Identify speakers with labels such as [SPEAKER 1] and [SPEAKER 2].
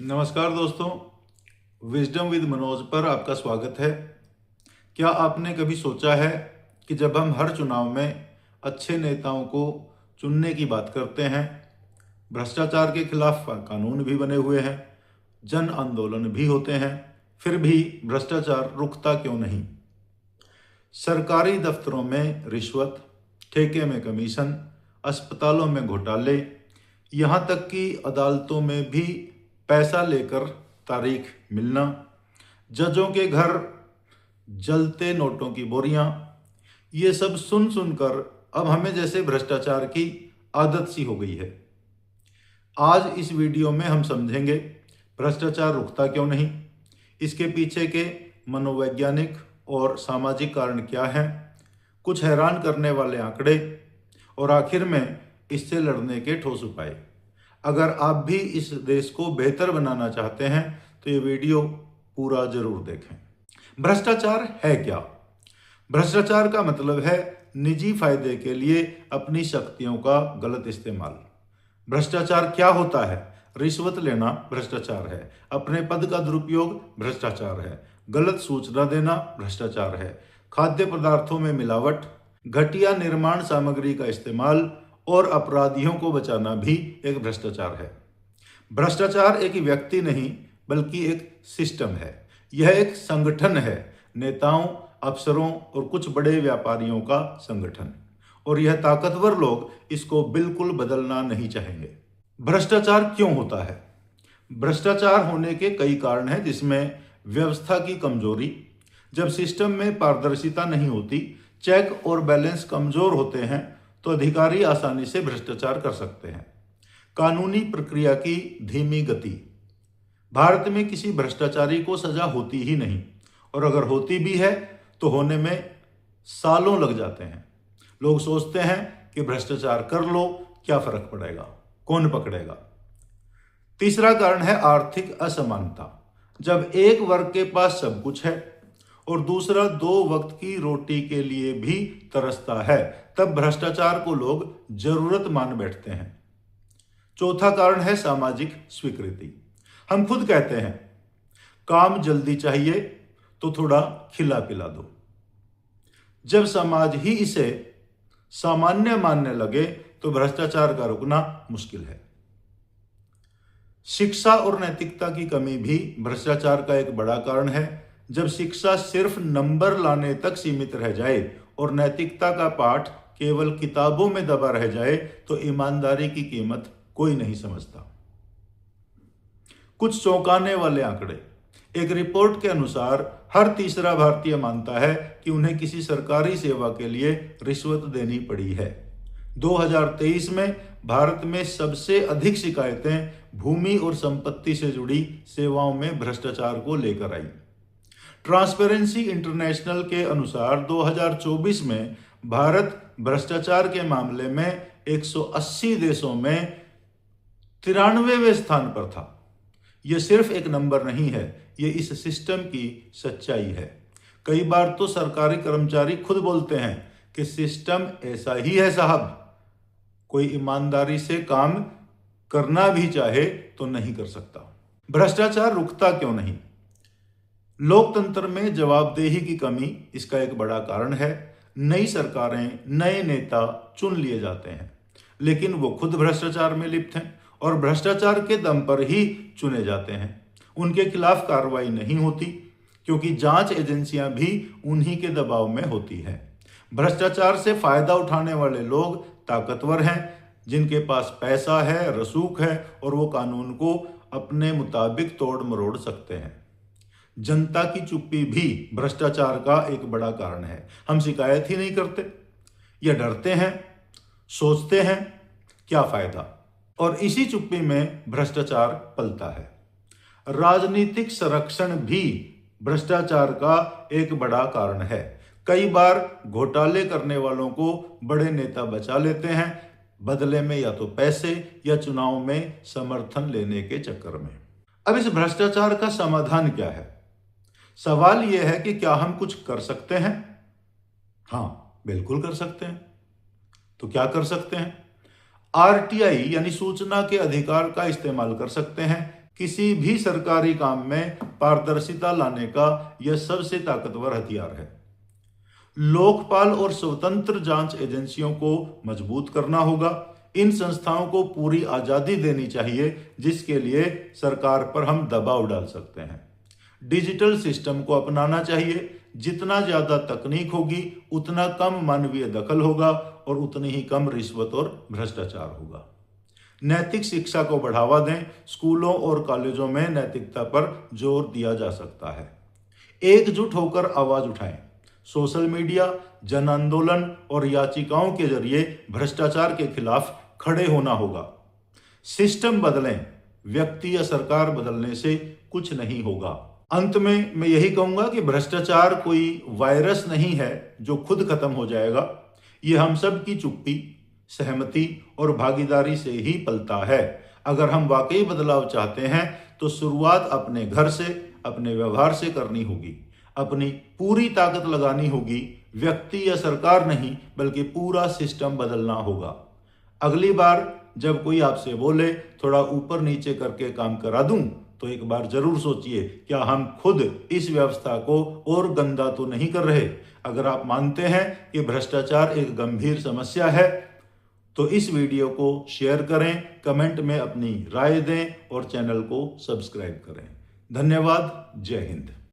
[SPEAKER 1] नमस्कार दोस्तों, wisdom with Manoj पर आपका स्वागत है। क्या आपने कभी सोचा है कि जब हम हर चुनाव में अच्छे नेताओं को चुनने की बात करते हैं, भ्रष्टाचार के खिलाफ कानून भी बने हुए हैं, जन आंदोलन भी होते हैं, फिर भी भ्रष्टाचार रुकता क्यों नहीं? सरकारी दफ्तरों में रिश्वत, ठेके में कमीशन, अस्पतालों में घोटाले, यहाँ तक कि अदालतों में भी पैसा लेकर तारीख मिलना, जजों के घर जलते नोटों की बोरियां, ये सब सुन सुनकर अब हमें जैसे भ्रष्टाचार की आदत सी हो गई है। आज इस वीडियो में हम समझेंगे भ्रष्टाचार रुकता क्यों नहीं, इसके पीछे के मनोवैज्ञानिक और सामाजिक कारण क्या हैं, कुछ हैरान करने वाले आंकड़े और आखिर में इससे लड़ने के ठोस उपाय। अगर आप भी इस देश को बेहतर बनाना चाहते हैं तो ये वीडियो पूरा जरूर देखें। भ्रष्टाचार है क्या? भ्रष्टाचार का मतलब है निजी फायदे के लिए अपनी शक्तियों का गलत इस्तेमाल। भ्रष्टाचार क्या होता है? रिश्वत लेना भ्रष्टाचार है, अपने पद का दुरुपयोग भ्रष्टाचार है, गलत सूचना देना भ्रष्टाचार है, खाद्य पदार्थों में मिलावट, घटिया निर्माण सामग्री का इस्तेमाल और अपराधियों को बचाना भी एक भ्रष्टाचार है। भ्रष्टाचार एक व्यक्ति नहीं बल्कि एक सिस्टम है। यह एक संगठन है, नेताओं, अफसरों और कुछ बड़े व्यापारियों का संगठन, और यह ताकतवर लोग इसको बिल्कुल बदलना नहीं चाहेंगे। भ्रष्टाचार क्यों होता है? भ्रष्टाचार होने के कई कारण हैं, जिसमें व्यवस्था की कमजोरी। जब सिस्टम में पारदर्शिता नहीं होती, चेक और बैलेंस कमजोर होते हैं, तो अधिकारी आसानी से भ्रष्टाचार कर सकते हैं। कानूनी प्रक्रिया की धीमी गति। भारत में किसी भ्रष्टाचारी को सजा होती ही नहीं, और अगर होती भी है तो होने में सालों लग जाते हैं। लोग सोचते हैं कि भ्रष्टाचार कर लो, क्या फर्क पड़ेगा, कौन पकड़ेगा। तीसरा कारण है आर्थिक असमानता। जब एक वर्ग के पास सब कुछ है और दूसरा दो वक्त की रोटी के लिए भी तरसता है, तब भ्रष्टाचार को लोग जरूरत मान बैठते हैं। चौथा कारण है सामाजिक स्वीकृति। हम खुद कहते हैं काम जल्दी चाहिए तो थोड़ा खिला पिला दो। जब समाज ही इसे सामान्य मानने लगे तो भ्रष्टाचार का रुकना मुश्किल है। शिक्षा और नैतिकता की कमी भी भ्रष्टाचार का एक बड़ा कारण है। जब शिक्षा सिर्फ नंबर लाने तक सीमित रह जाए और नैतिकता का पाठ केवल किताबों में दबा रह जाए तो ईमानदारी की कीमत कोई नहीं समझता। कुछ चौंकाने वाले आंकड़े। एक रिपोर्ट के अनुसार हर तीसरा भारतीय मानता है कि उन्हें किसी सरकारी सेवा के लिए रिश्वत देनी पड़ी है। 2023 में भारत में सबसे अधिक शिकायतें भूमि और संपत्ति से जुड़ी सेवाओं में भ्रष्टाचार को लेकर आई। ट्रांसपेरेंसी इंटरनेशनल के अनुसार 2024 में भारत भ्रष्टाचार के मामले में 180 देशों में 93वें स्थान पर था। यह सिर्फ एक नंबर नहीं है, यह इस सिस्टम की सच्चाई है। कई बार तो सरकारी कर्मचारी खुद बोलते हैं कि सिस्टम ऐसा ही है साहब, कोई ईमानदारी से काम करना भी चाहे तो नहीं कर सकता। भ्रष्टाचार रुकता क्यों नहीं? लोकतंत्र में जवाबदेही की कमी इसका एक बड़ा कारण है। नई सरकारें, नए नेता चुन लिए जाते हैं, लेकिन वो खुद भ्रष्टाचार में लिप्त हैं और भ्रष्टाचार के दम पर ही चुने जाते हैं। उनके खिलाफ कार्रवाई नहीं होती क्योंकि जांच एजेंसियां भी उन्हीं के दबाव में होती हैं। भ्रष्टाचार से फायदा उठाने वाले लोग ताकतवर हैं, जिनके पास पैसा है, रसूख है, और वो कानून को अपने मुताबिक तोड़ मरोड़ सकते हैं। जनता की चुप्पी भी भ्रष्टाचार का एक बड़ा कारण है। हम शिकायत ही नहीं करते या डरते हैं, सोचते हैं क्या फायदा, और इसी चुप्पी में भ्रष्टाचार पलता है। राजनीतिक संरक्षण भी भ्रष्टाचार का एक बड़ा कारण है। कई बार घोटाले करने वालों को बड़े नेता बचा लेते हैं, बदले में या तो पैसे या चुनाव में समर्थन लेने के चक्कर में। अब इस भ्रष्टाचार का समाधान क्या है? सवाल यह है कि क्या हम कुछ कर सकते हैं? हाँ, बिल्कुल कर सकते हैं। तो क्या कर सकते हैं? आरटीआई यानी सूचना के अधिकार का इस्तेमाल कर सकते हैं। किसी भी सरकारी काम में पारदर्शिता लाने का यह सबसे ताकतवर हथियार है। लोकपाल और स्वतंत्र जांच एजेंसियों को मजबूत करना होगा। इन संस्थाओं को पूरी आजादी देनी चाहिए, जिसके लिए सरकार पर हम दबाव डाल सकते हैं। डिजिटल सिस्टम को अपनाना चाहिए। जितना ज्यादा तकनीक होगी उतना कम मानवीय दखल होगा और उतनी ही कम रिश्वत और भ्रष्टाचार होगा। नैतिक शिक्षा को बढ़ावा दें। स्कूलों और कॉलेजों में नैतिकता पर जोर दिया जा सकता है। एकजुट होकर आवाज उठाएं। सोशल मीडिया, जन आंदोलन और याचिकाओं के जरिए भ्रष्टाचार के खिलाफ खड़े होना होगा। सिस्टम बदलें, व्यक्ति या सरकार बदलने से कुछ नहीं होगा। अंत में मैं यही कहूंगा कि भ्रष्टाचार कोई वायरस नहीं है जो खुद खत्म हो जाएगा। ये हम सब की चुप्पी, सहमति और भागीदारी से ही पलता है। अगर हम वाकई बदलाव चाहते हैं तो शुरुआत अपने घर से, अपने व्यवहार से करनी होगी। अपनी पूरी ताकत लगानी होगी। व्यक्ति या सरकार नहीं, बल्कि पूरा सिस्टम बदलना होगा। अगली बार जब कोई आपसे बोले थोड़ा ऊपर नीचे करके काम करा दूं, तो एक बार जरूर सोचिए, क्या हम खुद इस व्यवस्था को और गंदा तो नहीं कर रहे। अगर आप मानते हैं कि भ्रष्टाचार एक गंभीर समस्या है तो इस वीडियो को शेयर करें, कमेंट में अपनी राय दें और चैनल को सब्सक्राइब करें। धन्यवाद। जय हिंद।